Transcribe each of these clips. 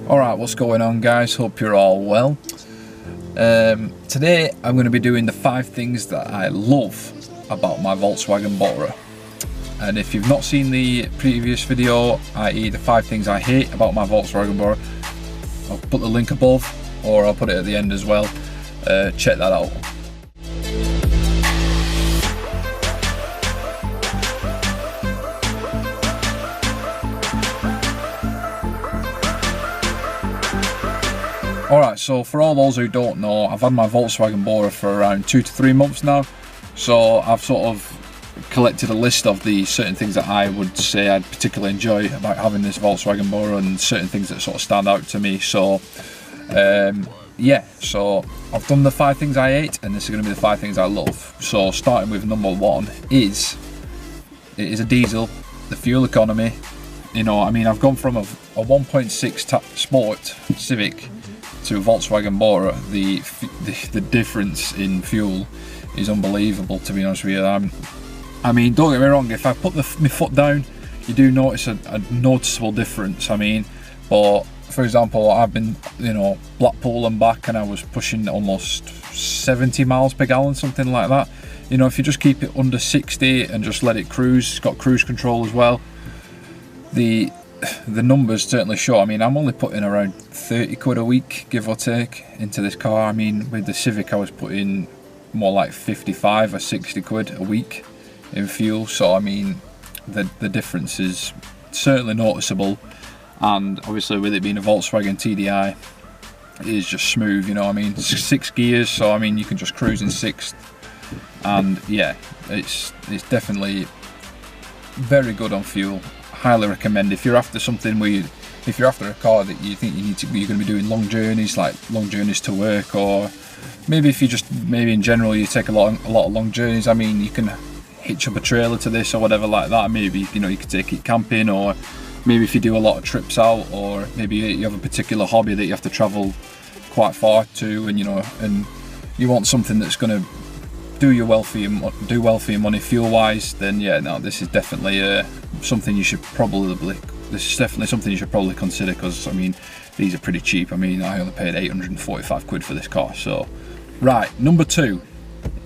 Alright, what's going on guys? Hope you're all well. Today I'm going to be doing the 5 things that I love about my Volkswagen Bora. And if you've not seen the previous video, i.e. the 5 things I hate about my Volkswagen Bora, I'll put the link above or I'll put it at the end as well. Check that out. Alright, so for all those who don't know, I've had my Volkswagen Bora for around 2 to 3 months now. So I've sort of collected a list of the certain things that I would say I'd particularly enjoy about having this Volkswagen Bora and certain things that sort of stand out to me. So yeah, so I've done the 5 things I hate and this is going to be the 5 things I love. So starting with number 1 is, it is a diesel, the fuel economy. You know, I mean, I've gone from a 1.6 Sport Civic to a Volkswagen Bora. The difference in fuel is unbelievable, to be honest with you. I mean, don't get me wrong, if I put my foot down, you do notice a noticeable difference. I mean, but for example, I've been, you know, Blackpool and back, and I was pushing almost 70 miles per gallon, something like that. You know, if you just keep it under 60 and just let it cruise, it's got cruise control as well. The numbers certainly show. I mean, I'm only putting around 30 quid a week, give or take, into this car. I mean, with the Civic I was putting more like 55 or 60 quid a week in fuel. So I mean, the difference is certainly noticeable. And obviously with it being a Volkswagen TDI, it is just smooth, you know. I mean, 6 gears, so I mean you can just cruise in 6th. And yeah, it's definitely very good on fuel. Highly recommend if you're after something where if you're after a car that you think you're going to be doing long journeys, like long journeys to work, or maybe if you just, maybe in general you take a lot of long journeys. I mean, you can hitch up a trailer to this or whatever like that. Maybe, you know, you could take it camping, or maybe if you do a lot of trips out, or maybe you have a particular hobby that you have to travel quite far to, and you know, and you want something that's going to do well for your money fuel wise, then yeah, no, this is definitely something you should probably consider, because I mean, these are pretty cheap. I mean, I only paid 845 quid for this car. So right, number 2,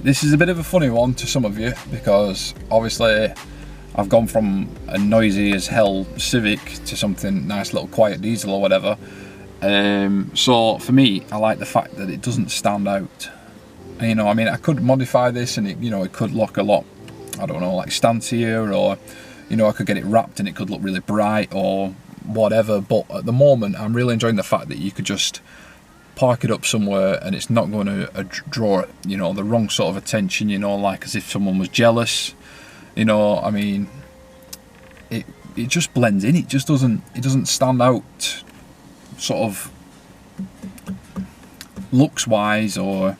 this is a bit of a funny one to some of you, because obviously I've gone from a noisy as hell Civic to something nice, little quiet diesel or whatever. So for me, I like the fact that it doesn't stand out. You know, I mean, I could modify this and it, you know, it could look a lot, I don't know, like stancier, or, you know, I could get it wrapped and it could look really bright or whatever. But at the moment, I'm really enjoying the fact that you could just park it up somewhere and it's not going to draw, you know, the wrong sort of attention, you know, like as if someone was jealous. You know, I mean, it just blends in. It just doesn't stand out sort of looks wise, or,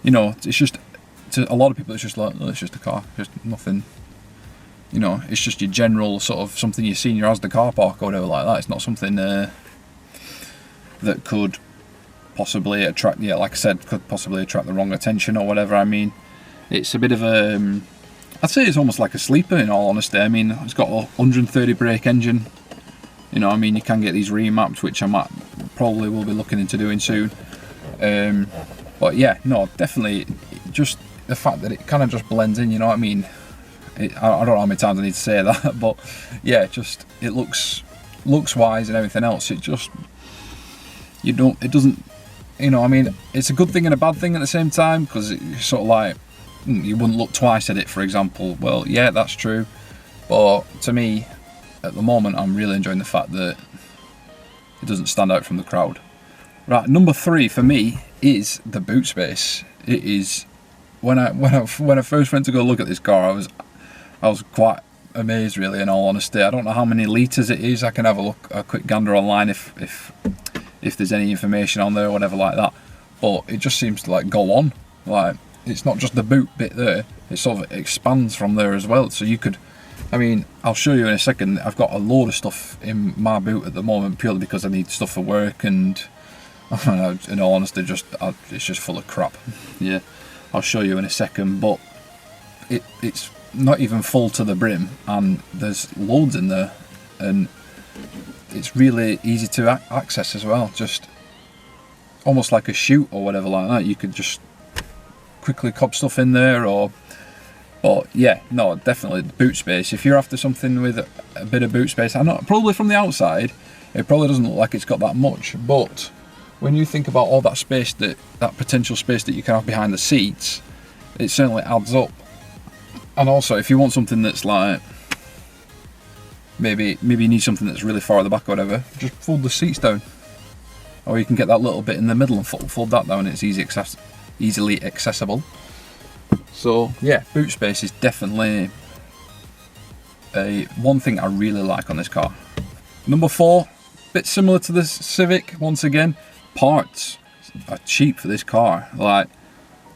you know, it's just, to a lot of people it's just like, oh, it's just a car, just nothing, you know, it's just your general sort of something you see in your Asda car park or whatever like that. It's not something that could possibly attract, yeah, like I said, could possibly attract the wrong attention or whatever. I mean, it's a bit of a, I'd say it's almost like a sleeper, in all honesty. I mean, it's got a 130 brake engine, you know, I mean, you can get these remapped, which I probably will be looking into doing soon. But yeah, no, definitely, just the fact that it kind of just blends in, you know what I mean? I don't know how many times I need to say that, but yeah, just, it looks wise and everything else, it just, it doesn't, you know, I mean, it's a good thing and a bad thing at the same time, because it's sort of like, you wouldn't look twice at it, for example. Well, yeah, that's true, but to me, at the moment, I'm really enjoying the fact that it doesn't stand out from the crowd. Right, number 3 for me is the boot space. It is, when I first went to go look at this car, I was quite amazed, really, in all honesty. I don't know how many litres it is. I can have a quick gander online if there's any information on there or whatever like that. But it just seems to like go on. Like, it's not just the boot bit there, it sort of expands from there as well. So you could, I mean, I'll show you in a second. I've got a load of stuff in my boot at the moment purely because I need stuff for work, and in all honesty, it's just full of crap. Yeah, I'll show you in a second, but it's not even full to the brim, and there's loads in there, and it's really easy to access as well, just almost like a chute or whatever like that. You could just quickly cop stuff in there, but yeah, no, definitely boot space. If you're after something with a bit of boot space, I know probably from the outside it probably doesn't look like it's got that much, but when you think about all that space, that potential space that you can have behind the seats, it certainly adds up. And also, if you want something that's like, maybe you need something that's really far at the back or whatever, just fold the seats down. Or you can get that little bit in the middle and fold that down, and it's easily accessible. So yeah, boot space is definitely one thing I really like on this car. Number 4, bit similar to the Civic, once again, parts are cheap for this car. Like,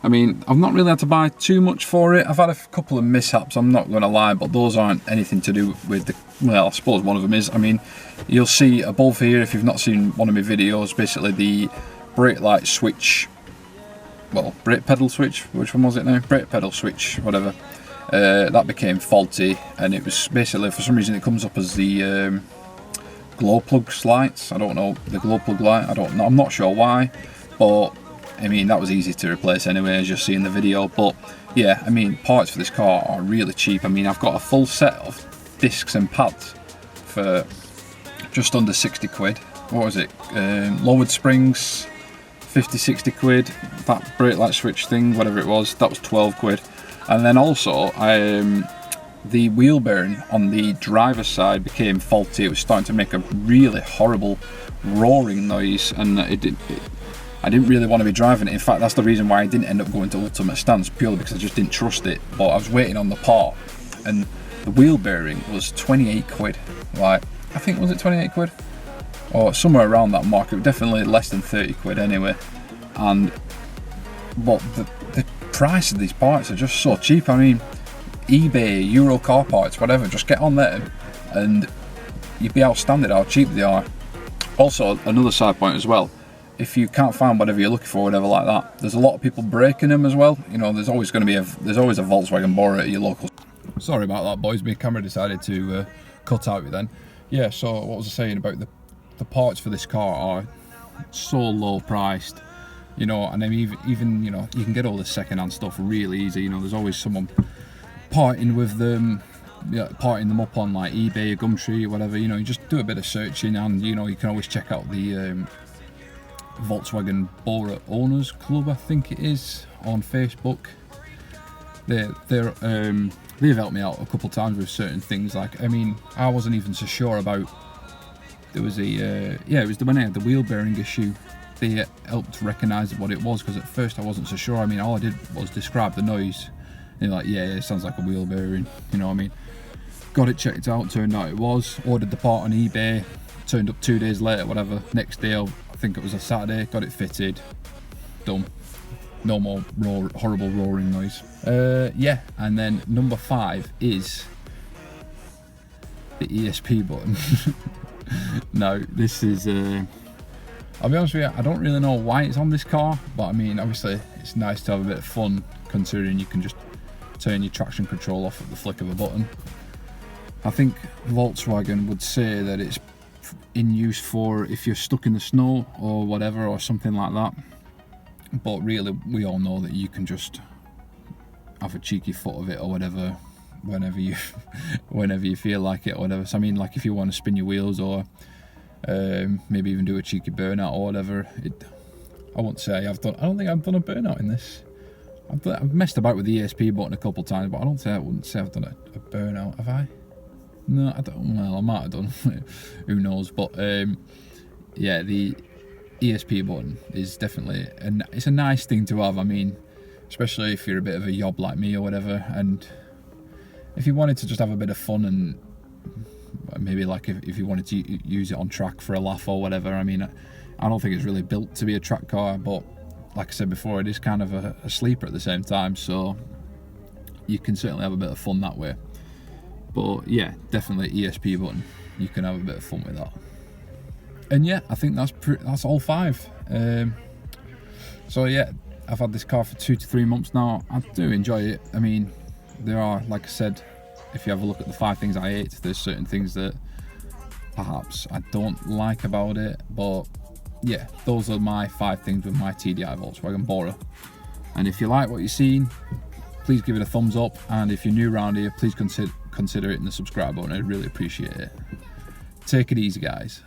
I mean, I've not really had to buy too much for it. I've had a couple of mishaps, I'm not going to lie, but those aren't anything to do with the, well, I suppose one of them is. I mean, you'll see above here, if you've not seen one of my videos, basically the brake light switch, well, brake pedal switch, which one was it now? Brake pedal switch, whatever. That became faulty, and it was basically, for some reason, it comes up as the glow plug lights. I don't know, the glow plug light, I don't know, I'm not sure why, but I mean, that was easy to replace anyway, as you'll see in the video. But yeah, I mean, parts for this car are really cheap. I mean, I've got a full set of discs and pads for just under 60 quid. What was it? Lowered springs, 50, 60 quid. That brake light switch thing, whatever it was, that was 12 quid. And then also, the wheel bearing on the driver's side became faulty. It was starting to make a really horrible roaring noise, and I didn't really want to be driving it. In fact, that's the reason why I didn't end up going to ultimate stance, purely because I just didn't trust it. But I was waiting on the part, and the wheel bearing was 28 quid. Like, I think, was it 28 quid? Or somewhere around that mark. It was definitely less than 30 quid anyway. But the price of these parts are just so cheap. I mean, eBay, Euro car parts, whatever, just get on there and you'd be outstanding how cheap they are. Also, another side point as well, if you can't find whatever you're looking for, whatever like that, there's a lot of people breaking them as well. You know, there's always going to be there's always a Volkswagen Bora at your local. Sorry about that, boys. My camera decided to cut out then. Yeah, so what was I saying about the parts for this car are so low priced, you know, and then even you know, you can get all this second-hand stuff really easy. You know, there's always someone parting with them, parting them up on like eBay or Gumtree or whatever. You know, you just do a bit of searching, and you know, you can always check out the Volkswagen Bora Owners Club, I think it is, on Facebook. They've helped me out a couple times with certain things. Like, I mean, I wasn't even so sure about, there was it was when I had the wheel bearing issue. They helped recognise what it was, because at first I wasn't so sure. I mean, all I did was describe the noise, and they're like, yeah, it sounds like a wheel bearing, you know what I mean. Got it checked out, turned out it was. Ordered the part on eBay, turned up 2 days later, whatever. Next day, I think it was a Saturday, got it fitted, done. No more horrible roaring noise. Yeah, and then number 5 is the ESP button. No, this is, I'll be honest with you, I don't really know why it's on this car, but I mean, obviously it's nice to have a bit of fun, considering you can just turn your traction control off at the flick of a button. I think Volkswagen would say that it's in use for if you're stuck in the snow or whatever, or something like that, but really we all know that you can just have a cheeky foot of it or whatever whenever you feel like it or whatever. So I mean, like if you want to spin your wheels, or maybe even do a cheeky burnout or whatever. I won't say I don't think I've done a burnout in this. I've messed about with the ESP button a couple times, but I wouldn't say I've done a burnout, have I? No, I don't. Well, I might have done. Who knows? But yeah, the ESP button is definitely, and it's a nice thing to have. I mean, especially if you're a bit of a yob like me or whatever, and if you wanted to just have a bit of fun, and maybe like if you wanted to use it on track for a laugh or whatever. I mean, I don't think it's really built to be a track car, but like I said before, it is kind of a sleeper at the same time, so you can certainly have a bit of fun that way. But yeah, definitely ESP button, you can have a bit of fun with that. And yeah, I think that's all 5. So yeah, I've had this car for 2 to 3 months now. I do enjoy it. I mean, there are, like I said, if you have a look at the 5 things I hate, there's certain things that perhaps I don't like about it, but yeah, those are my 5 things with my TDI Volkswagen Bora. And if you like what you've seen, please give it a thumbs up, and if you're new around here, please consider hitting the subscribe button. I'd really appreciate it. Take it easy, guys.